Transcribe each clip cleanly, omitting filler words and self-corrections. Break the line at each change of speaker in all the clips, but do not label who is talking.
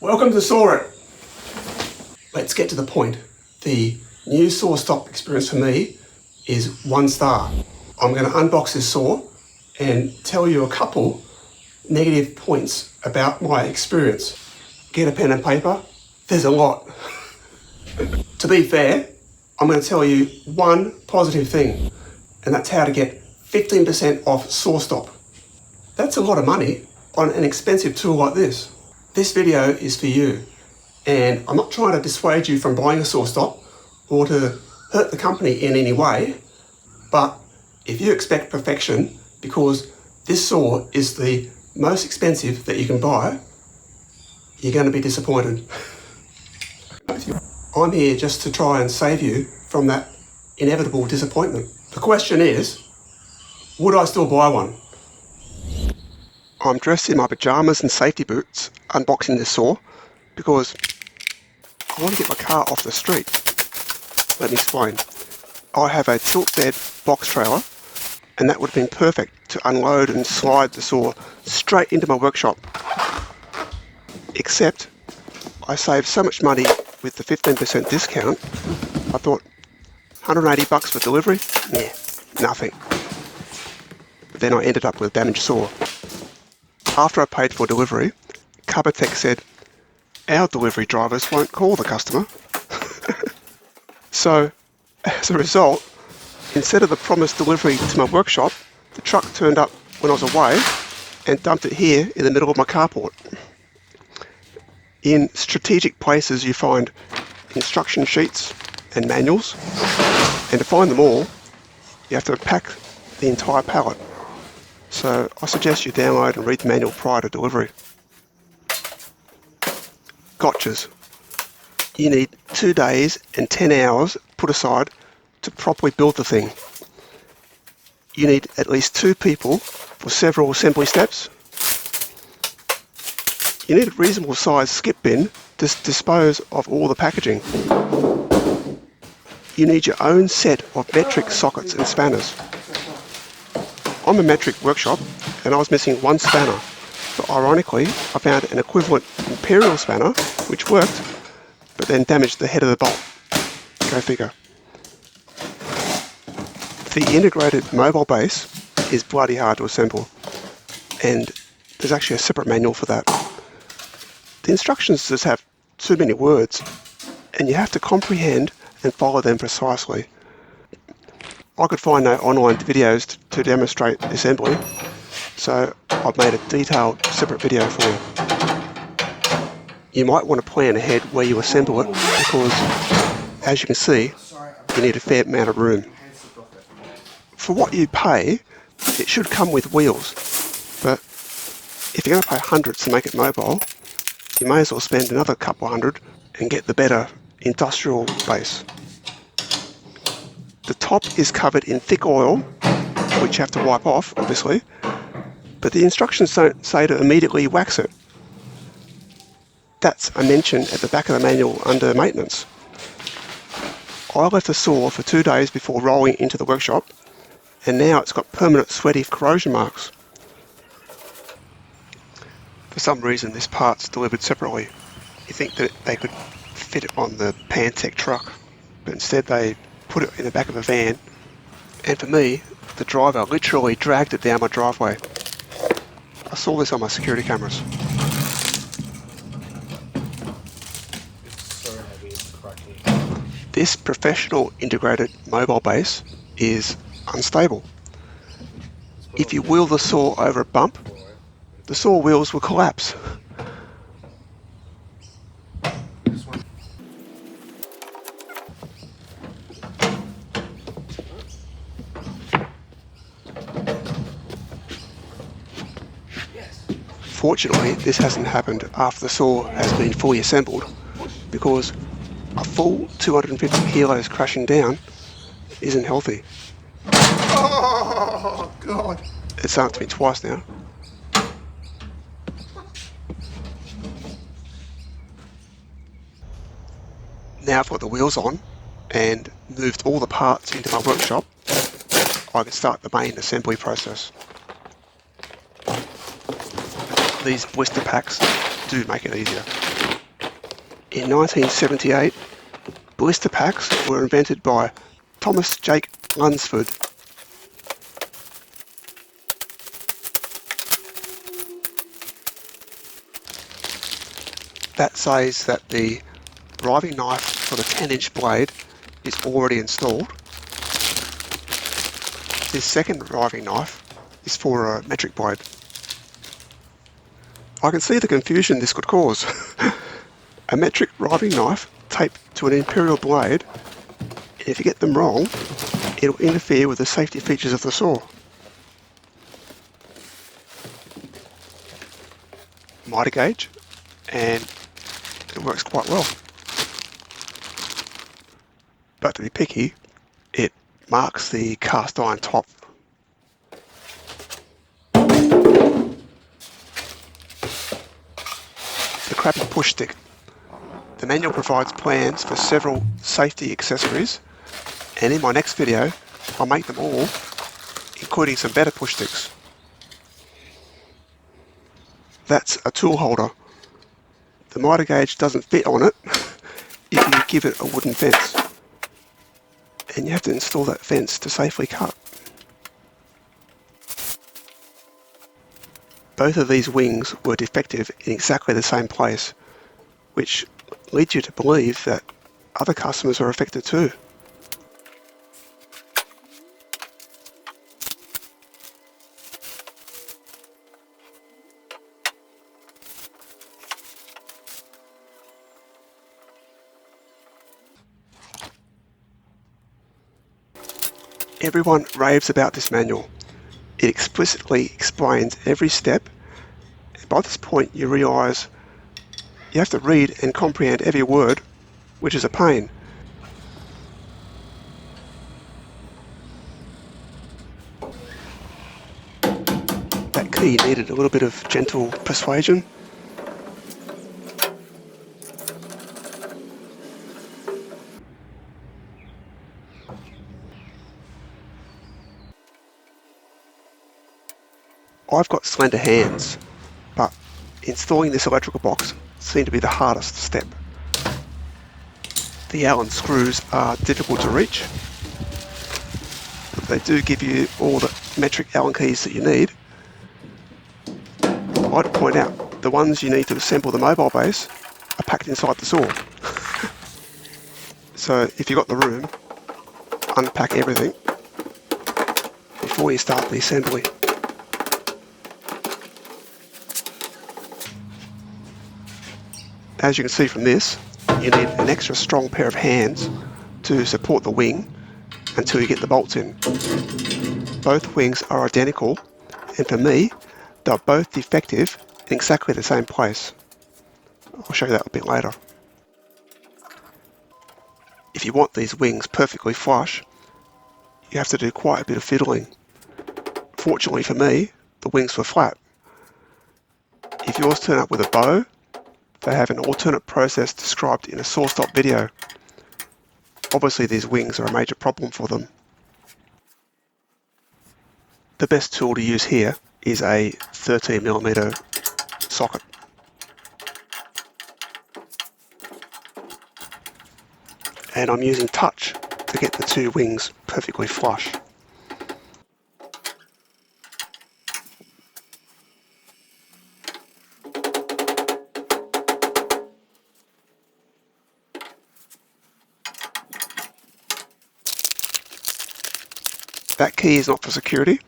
Welcome to Saw It. Let's get to the point. The new saw stop experience for me is 1 star. I'm going to unbox this saw and tell you a couple negative points about my experience. Get a pen and paper. There's a lot. To be fair, I'm going to tell you one positive thing, and that's how to get 15% off SawStop. That's a lot of money on an expensive tool like this. This video is for you, and I'm not trying to dissuade you from buying a SawStop or to hurt the company in any way, but if you expect perfection because this saw is the most expensive that you can buy, you're going to be disappointed. I'm here just to try and save you from that inevitable disappointment. The question is, would I still buy one? I'm dressed in my pajamas and safety boots unboxing this saw because I want to get my car off the street. Let me explain. I have a tilt bed box trailer, and that would have been perfect to unload and slide the saw straight into my workshop. Except I saved so much money with the 15% discount, I thought $180 for delivery? Nah, nothing. But then I ended up with a damaged saw. After I paid for delivery, Covertech said, our delivery drivers won't call the customer. So, as a result, instead of the promised delivery to my workshop, the truck turned up when I was away and dumped it here in the middle of my carport. In strategic places you find instruction sheets and manuals, and to find them all, you have to pack the entire pallet. So I suggest you download and read the manual prior to delivery. Gotchas. You need 2 days and 10 hours put aside to properly build the thing. You need at least 2 people for several assembly steps. You need a reasonable sized skip bin to dispose of all the packaging. You need your own set of metric sockets and spanners. I'm a metric workshop and I was missing 1 spanner, but ironically I found an equivalent Imperial spanner which worked, but then damaged the head of the bolt. Go figure. The integrated mobile base is bloody hard to assemble, and there's actually a separate manual for that. The instructions just have too many words, and you have to comprehend and follow them precisely. I could find no online videos to demonstrate assembly, so I've made a detailed separate video for you. You might want to plan ahead where you assemble it because, as you can see, you need a fair amount of room. For what you pay, it should come with wheels, but if you're going to pay hundreds to make it mobile, you may as well spend another couple hundred and get the better industrial base. The top is covered in thick oil, which you have to wipe off, obviously, but the instructions don't say to immediately wax it. That's a mention at the back of the manual under maintenance. I left the saw for 2 days before rolling into the workshop, and now it's got permanent sweaty corrosion marks. For some reason this part's delivered separately. You think that they could fit it on the Pantech truck, but instead they put it in the back of a van, and for me, the driver literally dragged it down my driveway. I saw this on my security cameras.
It's so heavy, it's cracking.
This professional integrated mobile base is unstable. If you wheel the saw over a bump, the saw wheels will collapse. Fortunately, this hasn't happened after the saw has been fully assembled, because a full 250 kilos crashing down isn't healthy.
Oh, God.
It's done it to me twice now. Now I've got the wheels on and moved all the parts into my workshop, I can start the main assembly process. These blister packs do make it easier. In 1978, blister packs were invented by Thomas Jake Lunsford. That says that the riving knife for the 10-inch blade is already installed. This second riving knife is for a metric blade. I can see the confusion this could cause. A metric riving knife taped to an imperial blade, and if you get them wrong, it'll interfere with the safety features of the saw. Miter gauge, and it works quite well. But to be picky, it marks the cast iron top. The crappy push stick. The manual provides plans for several safety accessories, and in my next video I'll make them all, including some better push sticks. That's a tool holder. The miter gauge doesn't fit on it if you give it a wooden fence, and you have to install that fence to safely cut. Both of these wings were defective in exactly the same place, which leads you to believe that other customers are affected too. Everyone raves about this manual. It explicitly explains every step, and by this point you realise you have to read and comprehend every word, which is a pain. That key needed a little bit of gentle persuasion. I've got slender hands, but installing this electrical box seemed to be the hardest step. The Allen screws are difficult to reach, but they do give you all the metric Allen keys that you need. I'd point out the ones you need to assemble the mobile base are packed inside the saw. So if you've got the room, unpack everything before you start the assembly. As you can see from this, you need an extra strong pair of hands to support the wing until you get the bolts in. Both wings are identical, and for me, they're both defective in exactly the same place. I'll show you that a bit later. If you want these wings perfectly flush, you have to do quite a bit of fiddling. Fortunately for me, the wings were flat. If yours turn up with a bow, they have an alternate process described in a SawStop video. Obviously these wings are a major problem for them. The best tool to use here is a 13mm socket. And I'm using touch to get the two wings perfectly flush. That key is not for security.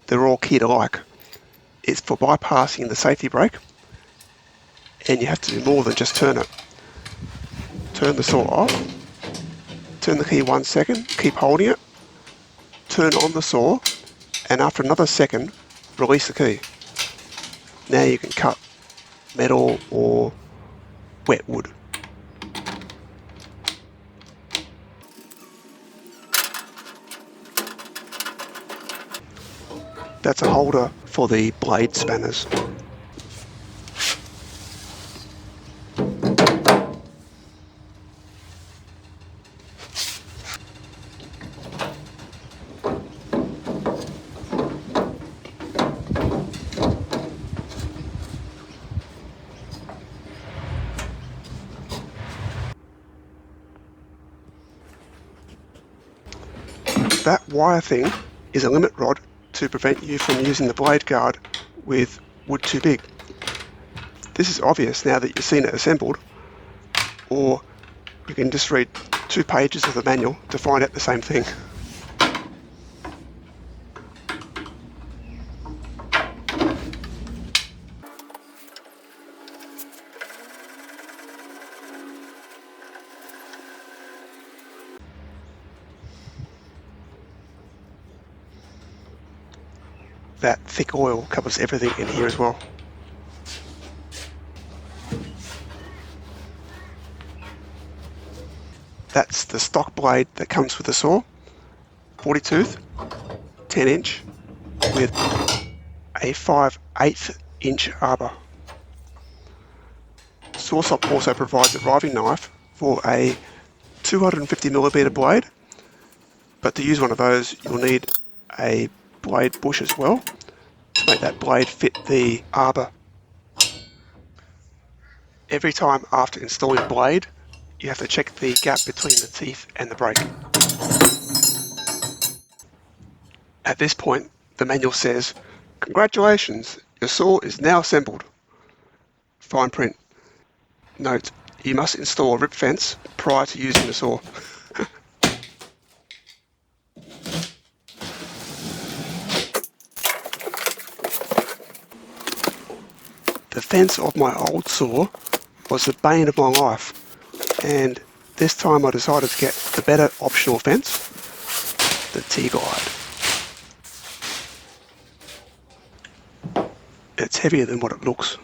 They're all keyed alike. It's for bypassing the safety brake, and you have to do more than just turn it. Turn the saw off, turn the key 1 second, keep holding it, turn on the saw, and after another second, release the key. Now you can cut metal or wet wood. That's a holder for the blade spanners. that wire thing is a limit rod to prevent you from using the blade guard with wood too big. This is obvious now that you've seen it assembled, or you can just read 2 pages of the manual to find out the same thing. That thick oil covers everything in here as well. That's the stock blade that comes with the saw, 40 tooth, 10 inch, with a 5/8 inch arbor. Sawsop also provides a riving knife for a 250mm blade, but to use one of those you'll need a blade bush as well to make that blade fit the arbor. Every time after installing the blade, you have to check the gap between the teeth and the brake. At this point, the manual says, "Congratulations, your saw is now assembled." Fine print. Note, you must install a rip fence prior to using the saw. The fence of my old saw was the bane of my life, and this time I decided to get the better optional fence, the T-Guide. It's heavier than what it looks.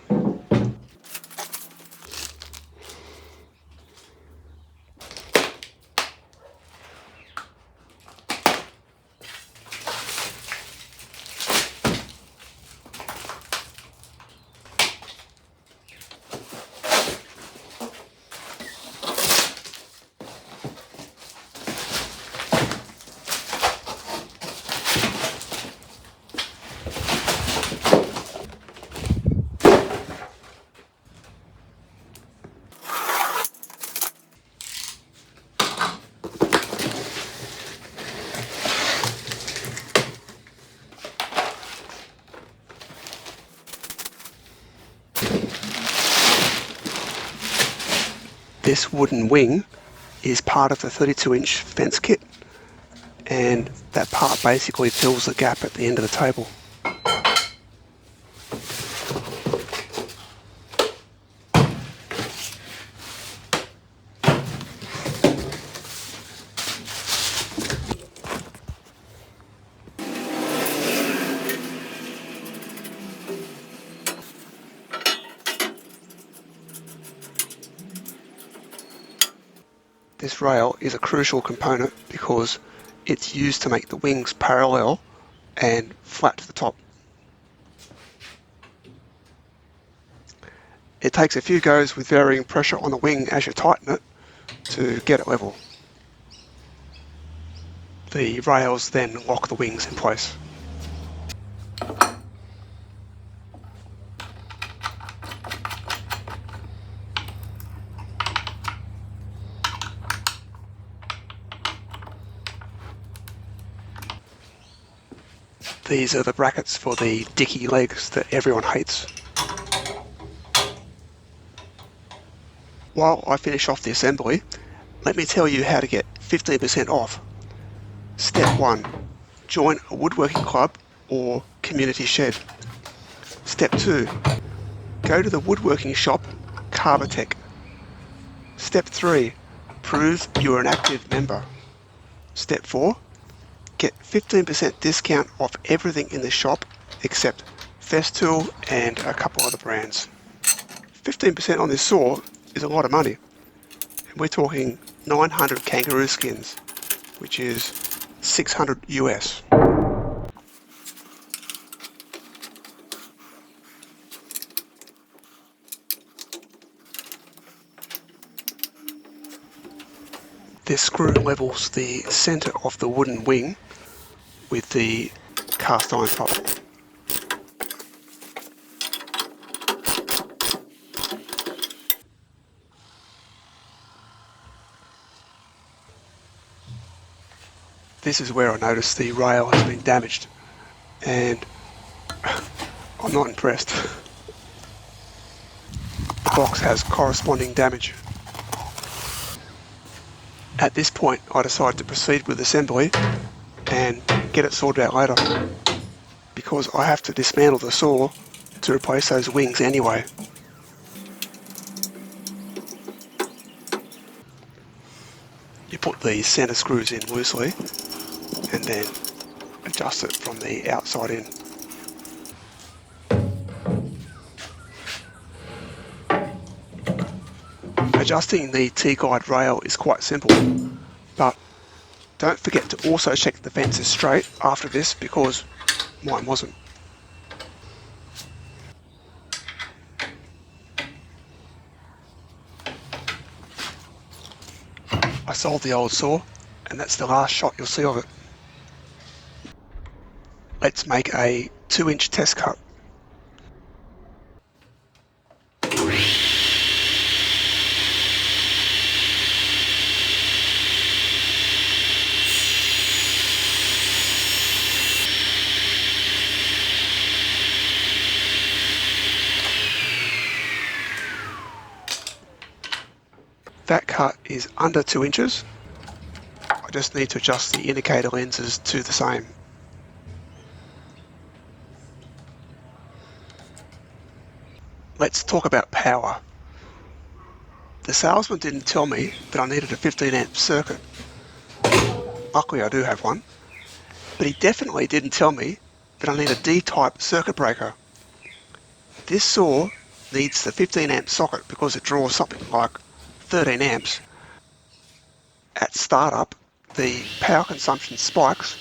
This wooden wing is part of the 32-inch fence kit, and that part basically fills the gap at the end of the table. This rail is a crucial component because it's used to make the wings parallel and flat to the top. It takes a few goes with varying pressure on the wing as you tighten it to get it level. The rails then lock the wings in place. These are the brackets for the dicky legs that everyone hates. While I finish off the assembly, let me tell you how to get 15% off. Step 1. Join a woodworking club or community shed. Step 2. Go to the woodworking shop, Carvertech. Step 3. Prove you're an active member. Step 4. Get 15% discount off everything in the shop except Festool and a couple other brands. 15% on this saw is a lot of money. And we're talking 900 kangaroo skins, which is 600 US. This screw levels the centre of the wooden wing with the cast iron top. This is where I noticed the rail has been damaged, and I'm not impressed. The box has corresponding damage. At this point, I decided to proceed with assembly and get it sorted out later, because I have to dismantle the saw to replace those wings anyway. You put the centre screws in loosely and then adjust it from the outside in. Adjusting the T-guide rail is quite simple, but don't forget to also check the fence is straight after this, because mine wasn't. I sold the old saw, and that's the last shot you'll see of it. Let's make a 2-inch test cut. That cut is under 2 inches. I just need to adjust the indicator lenses to the same. Let's talk about power. The salesman didn't tell me that I needed a 15 amp circuit. Luckily I do have one. But he definitely didn't tell me that I need a D-type circuit breaker. This saw needs the 15 amp socket because it draws something like 13 amps. At startup, the power consumption spikes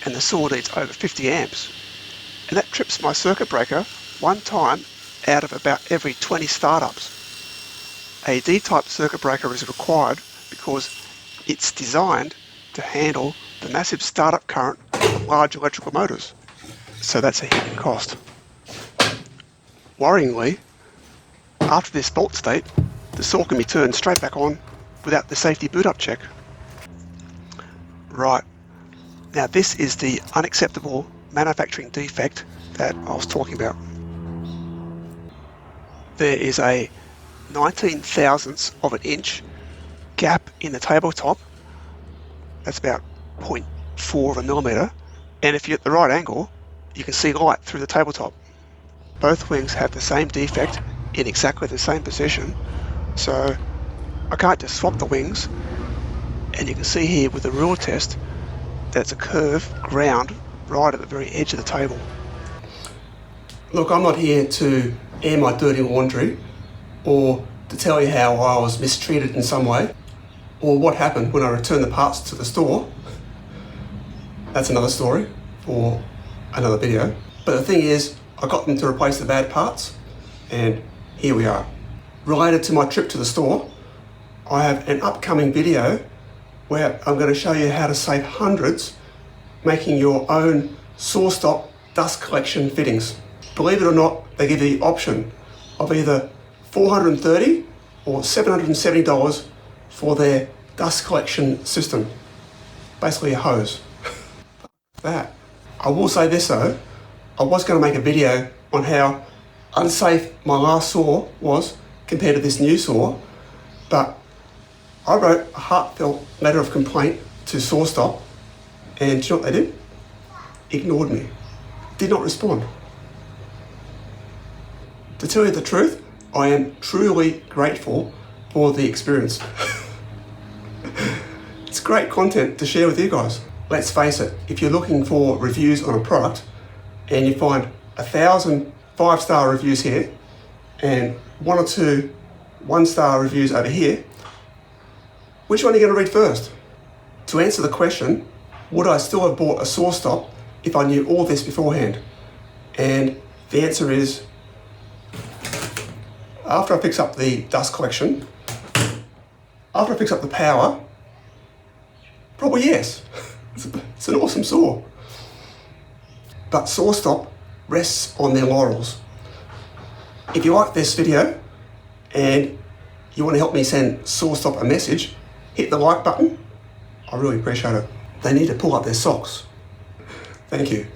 and the saw needs over 50 amps. And that trips my circuit breaker one time out of about every 20 startups. A D-type circuit breaker is required because it's designed to handle the massive startup current of large electrical motors. So that's a hidden cost. Worryingly, after this fault state, the saw can be turned straight back on without the safety boot up check. Right, now this is the unacceptable manufacturing defect that I was talking about. There is a 19 thousandths of an inch gap in the tabletop. That's about 0.4 of a millimetre, and if you're at the right angle, you can see light through the tabletop. Both wings have the same defect in exactly the same position, so I can't just swap the wings, and you can see here with the ruler test that it's a curved ground right at the very edge of the table. Look, I'm not here to air my dirty laundry or to tell you how I was mistreated in some way or what happened when I returned the parts to the store. That's another story for another video. But the thing is, I got them to replace the bad parts, and here we are. Related to my trip to the store, I have an upcoming video where I'm going to show you how to save hundreds making your own SawStop dust collection fittings. Believe it or not, they give you the option of either $430 or $770 for their dust collection system. Basically a hose. That. I will say this though, I was going to make a video on how unsafe my last saw was compared to this new saw, but I wrote a heartfelt letter of complaint to SawStop, and do you know what they did? Ignored me. Did not respond. To tell you the truth, I am truly grateful for the experience. It's great content to share with you guys. Let's face it, if you're looking for reviews on a product and you find 1,000 5-star reviews here and 1 or 2 1-star reviews over here, which one are you going to read first? To answer the question, would I still have bought a SawStop if I knew all this beforehand? And the answer is, after I fix up the dust collection, after I fix up the power, probably yes. It's an awesome saw. But SawStop rests on their laurels. If you like this video and you want to help me send SawStop a message, hit the like button. I really appreciate it. they need to pull up their socks. Thank you.